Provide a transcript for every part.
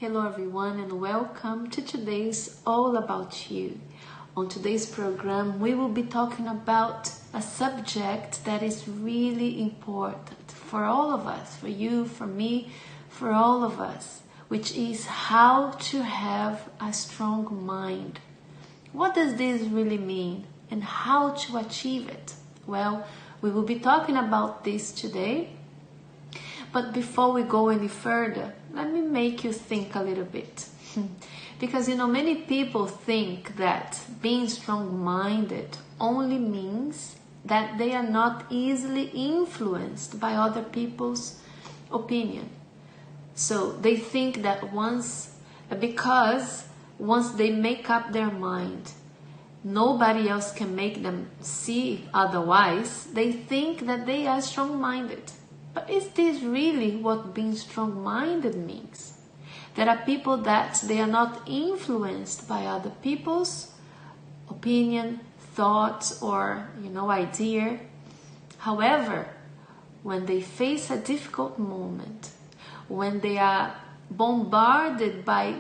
Hello everyone and welcome to today's All About You. On today's program we will be talking about a subject that is really important for all of us, for you, for me, for all of us, which is how to have a strong mind. What does this really mean and how to achieve it? Well, we will be talking about this today. But before we go any further, let me make you think a little bit. Because many people think that being strong-minded only means that they are not easily influenced by other people's opinion. So they think that because once they make up their mind, nobody else can make them see otherwise, they think that they are strong-minded. But is this really what being strong-minded means? There are people that they are not influenced by other people's opinion, thoughts, or idea. However, when they face a difficult moment, when they are bombarded by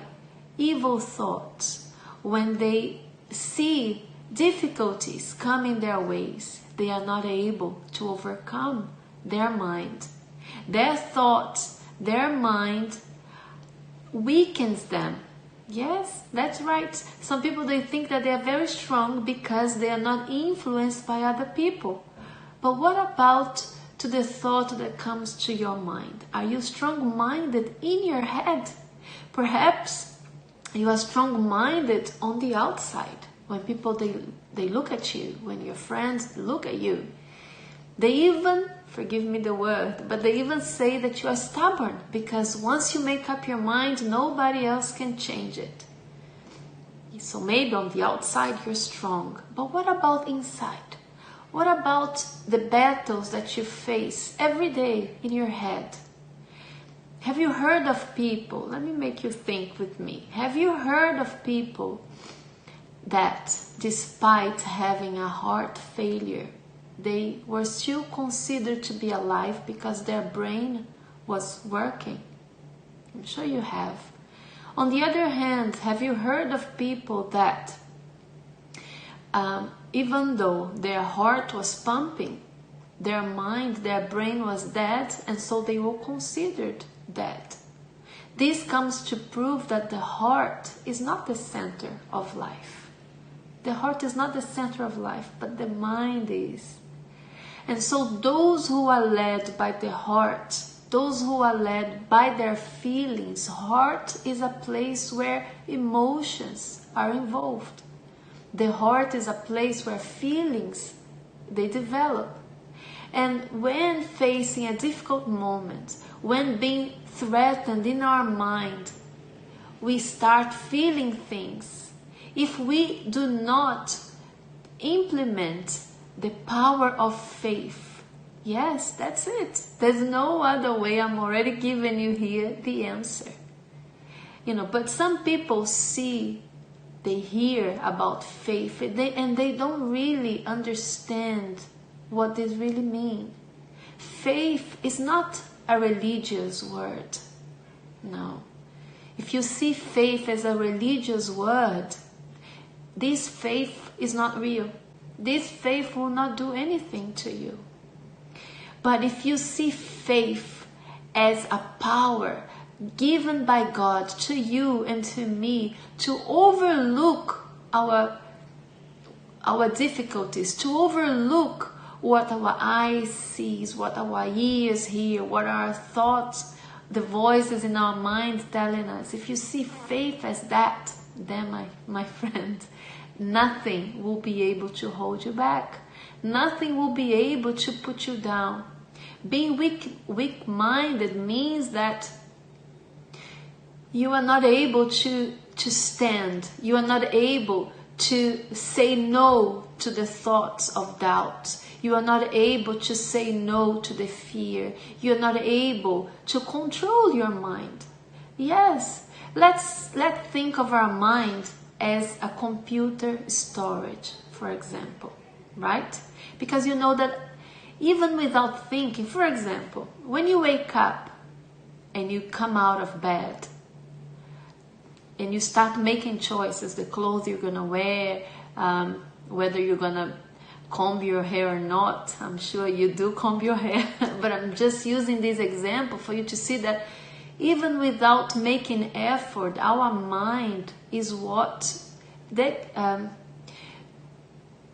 evil thoughts, when they see difficulties coming their ways, they are not able to overcome their mind. Their thoughts, their mind weakens them. Yes, that's right. Some people, they think that they are very strong because they are not influenced by other people. But what about to the thought that comes to your mind? Are you strong-minded in your head? Perhaps you are strong-minded on the outside. When people, they look at you, when your friends look at you, they even, forgive me the word, but they even say that you are stubborn because once you make up your mind, nobody else can change it. So maybe on the outside you're strong, but what about inside? What about the battles that you face every day in your head? Have you heard of people, let me make you think with me, have you heard of people that despite having a heart failure, they were still considered to be alive because their brain was working? I'm sure you have. On the other hand, have you heard of people that even though their heart was pumping, their mind, their brain was dead, and so they were considered dead? This comes to prove that the heart is not the center of life. The heart is not the center of life, but the mind is. And so those who are led by the heart, those who are led by their feelings, heart is a place where emotions are involved. The heart is a place where feelings, they develop. And when facing a difficult moment, when being threatened in our mind, we start feeling things. If we do not implement the power of faith, yes, that's it. There's no other way. I'm already giving you here the answer. But some people they hear about faith and they don't really understand what this really means. Faith is not a religious word. No. If you see faith as a religious word, this faith is not real. This faith will not do anything to you. But if you see faith as a power given by God to you and to me to overlook our difficulties, to overlook what our eyes sees, what our ears hear, what our thoughts, the voices in our mind telling us, if you see faith as that, then my friend, nothing will be able to hold you back. Nothing will be able to put you down. Being weak-minded means that you are not able to stand. You are not able to say no to the thoughts of doubt. You are not able to say no to the fear. You are not able to control your mind. Yes, let's think of our mind as a computer storage, for example, right? Because you know that even without thinking, for example, when you wake up and you come out of bed, and you start making choices, the clothes you're gonna wear, whether you're gonna comb your hair or not. I'm sure you do comb your hair, but I'm just using this example for you to see that even without making effort, our mind is what that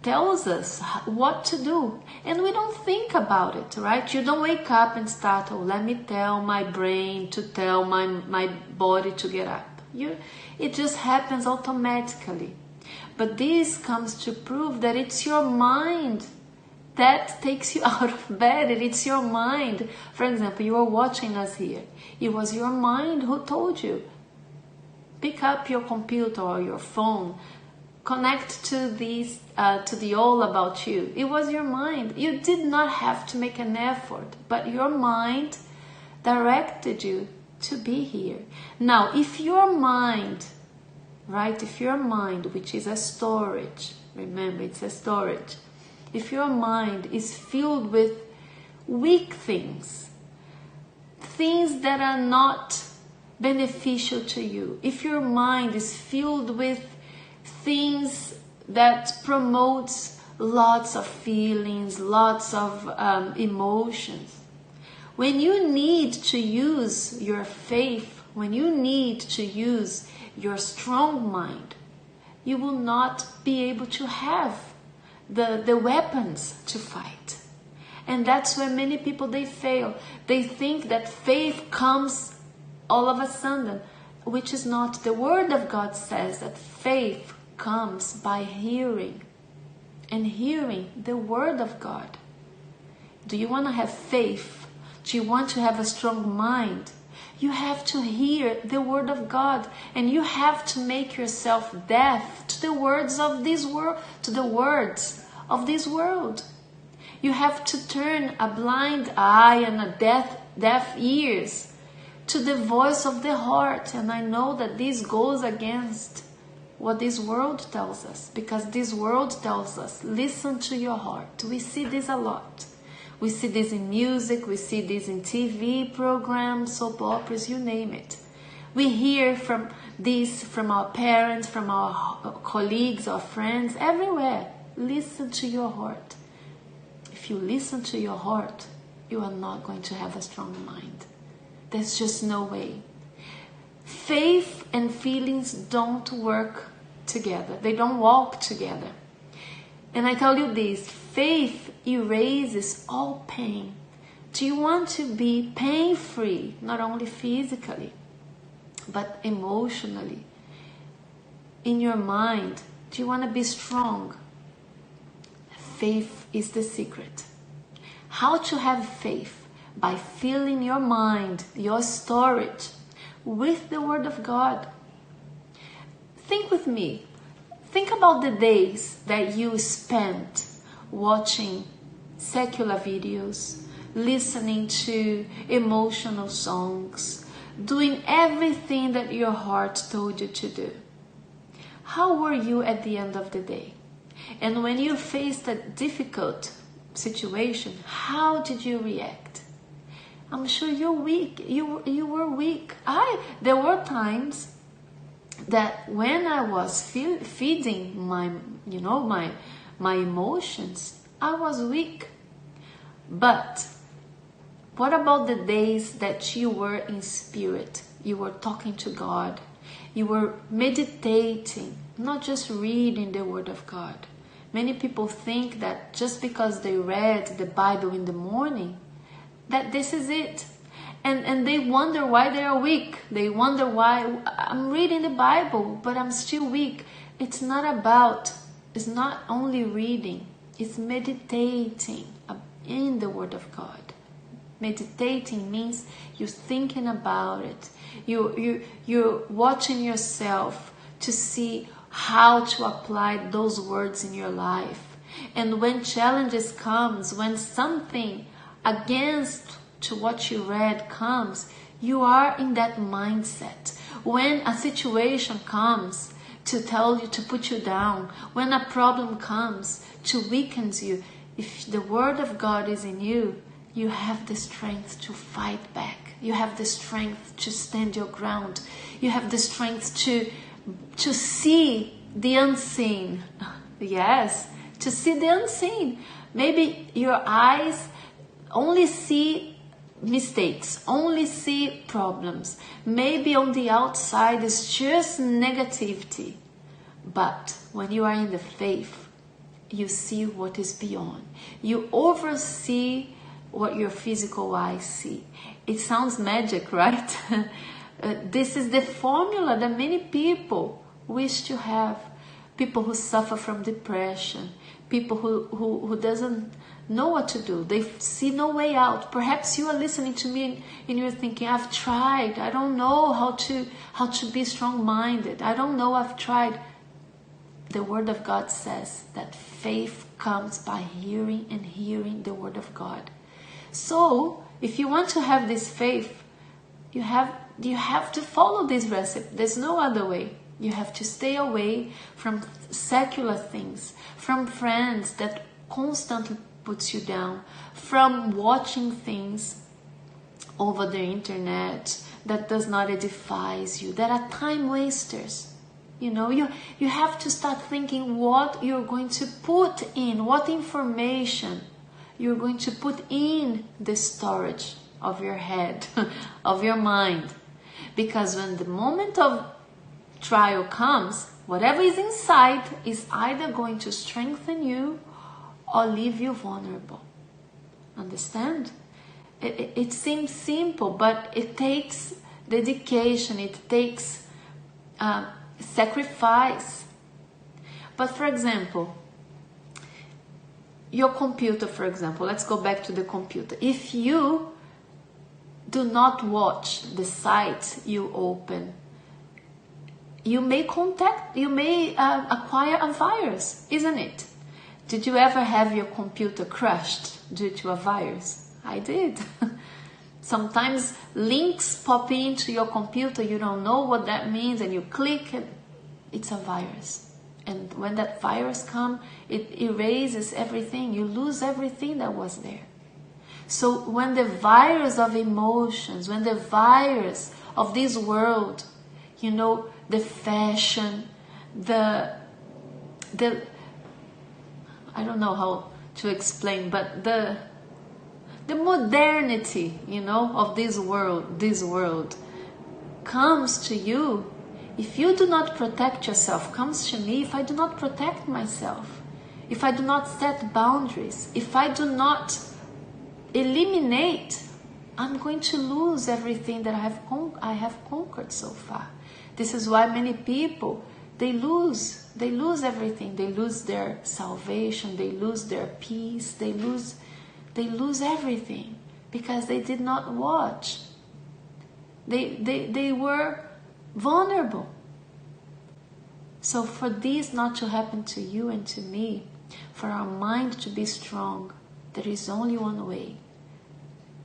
tells us what to do, and we don't think about it, right? You don't wake up and start, oh, let me tell my brain to tell my body to get up. It just happens automatically. But this comes to prove that it's your mind that takes you out of bed. It's your mind. For example, you are watching us here. It was your mind who told you, pick up your computer or your phone, connect to these to the All About You. It was your mind. You did not have to make an effort, but your mind directed you to be here. Now, if your mind, right, if your mind, which is a storage, remember it's a storage, if your mind is filled with weak things, things that are not beneficial to you, if your mind is filled with things that promotes lots of feelings, lots of emotions, when you need to use your faith, when you need to use your strong mind, you will not be able to have the weapons to fight. And that's where many people, they fail. They think that faith comes all of a sudden, which is not. The Word of God says that faith comes by hearing, and hearing the Word of God. Do you want to have faith? Do you want to have a strong mind? You have to hear the Word of God, and you have to make yourself deaf to the words of this world, to the words of this world. You have to turn a blind eye and a deaf ears to the voice of the heart. And I know that this goes against what this world tells us, because this world tells us, listen to your heart. We see this a lot. We see this in music, we see this in TV programs, soap operas, you name it. We hear from this from our parents, from our colleagues, our friends, everywhere. Listen to your heart. If you listen to your heart, you are not going to have a strong mind. There's just no way. Faith and feelings don't work together. They don't walk together. And I tell you this, faith erases all pain. Do you want to be pain-free, not only physically, but emotionally? In your mind, do you want to be strong? Faith is the secret. How to have faith? By filling your mind, your storage, with the Word of God. Think with me. Think about the days that you spent watching secular videos, listening to emotional songs, doing everything that your heart told you to do. How were you at the end of the day? And when you faced a difficult situation, how did you react? I'm sure you're weak. You were weak. There were times that when I was feeding my emotions, I was weak. But what about the days that you were in spirit? You were talking to God. You were meditating, not just reading the Word of God. Many people think that just because they read the Bible in the morning, that this is it. And they wonder why they are weak. They wonder why I'm reading the Bible, but I'm still weak. It's not only reading, it's meditating in the Word of God. Meditating means you're thinking about it. You're watching yourself to see how to apply those words in your life. And when challenges comes, when something against to what you read comes, you are in that mindset. When a situation comes to tell you to put you down, when a problem comes to weaken you, if the Word of God is in you, you have the strength to fight back. You have the strength to stand your ground. You have the strength to see the unseen. Yes, to see the unseen. Maybe your eyes only see mistakes, only see problems. Maybe on the outside is just negativity. But when you are in the faith, you see what is beyond. You oversee what your physical eyes see. It sounds magic, right? This is the formula that many people wish to have. People who suffer from depression, people who doesn't know what to do. They see no way out. Perhaps you are listening to me and you're thinking, I've tried. I don't know how to be strong-minded. I don't know, I've tried. The Word of God says that faith comes by hearing and hearing the Word of God. So, if you want to have this faith, you have to follow this recipe. There's no other way. You have to stay away from secular things, from friends that constantly puts you down, from watching things over the internet that does not edify you, that are time wasters. You know, you have to start thinking what you're going to put in, what information you're going to put in the storage of your head, of your mind. Because when the moment of trial comes, whatever is inside is either going to strengthen you or leave you vulnerable. Understand? It seems simple, but it takes dedication, it takes sacrifice. But for example, your computer, for example, let's go back to the computer. If you do not watch the site you open, you may acquire a virus, isn't it? Did you ever have your computer crushed due to a virus? I did. Sometimes links pop into your computer, you don't know what that means, and you click and it's a virus. And when that virus comes, it erases everything. You lose everything that was there. So when the virus of emotions, when the virus of this world, you know, the fashion, the I don't know how to explain, but the modernity, you know, of this world comes to you. If you do not protect yourself, comes to me. If I do not protect myself, if I do not set boundaries, if I do not eliminate, I'm going to lose everything that I have conquered so far. This is why many people, they lose everything. They lose their salvation, they lose their peace, they lose everything because they did not watch. They were vulnerable. So for this not to happen to you and to me, for our mind to be strong, there is only one way.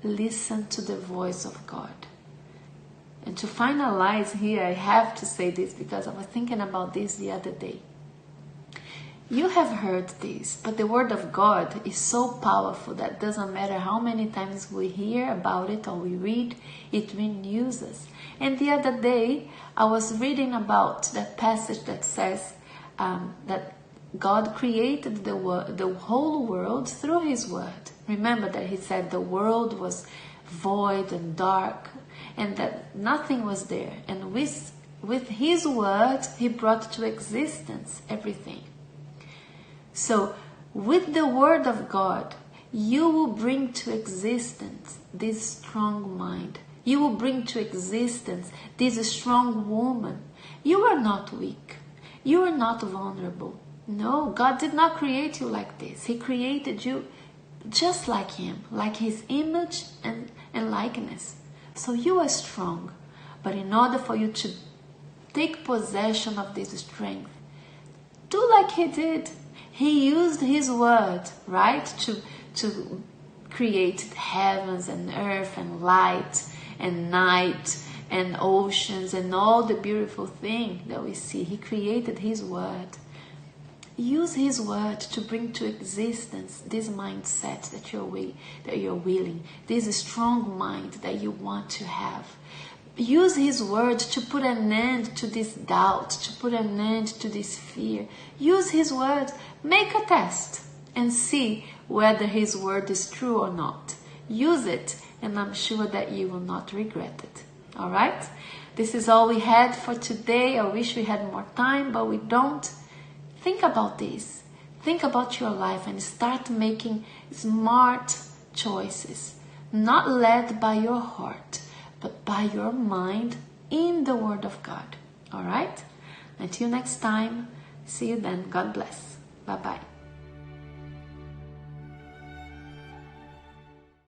Listen to the voice of God. And to finalize here, I have to say this because I was thinking about this the other day. You have heard this, but the Word of God is so powerful that doesn't matter how many times we hear about it or we read, it renews us. And the other day, I was reading about that passage that says that God created the whole world through His Word. Remember that He said the world was void and dark and that nothing was there. And with His Word, He brought to existence everything. So, with the Word of God, you will bring to existence this strong mind. You will bring to existence this strong woman. You are not weak. You are not vulnerable. No, God did not create you like this. He created you just like Him, like His image and likeness. So you are strong. But in order for you to take possession of this strength, do like He did. He used His Word, right, to create heavens and earth and light and night and oceans and all the beautiful things that we see. He created His Word. Use His word to bring to existence this mindset that you're willing, this strong mind that you want to have. Use His word to put an end to this doubt, to put an end to this fear. Use His word. Make a test and see whether His word is true or not. Use it, and I'm sure that you will not regret it. All right? This is all we had for today. I wish we had more time, but we don't. Think about this. Think about your life and start making smart choices, not led by your heart, but by your mind in the Word of God. All right? Until next time, see you then. God bless. Bye-bye.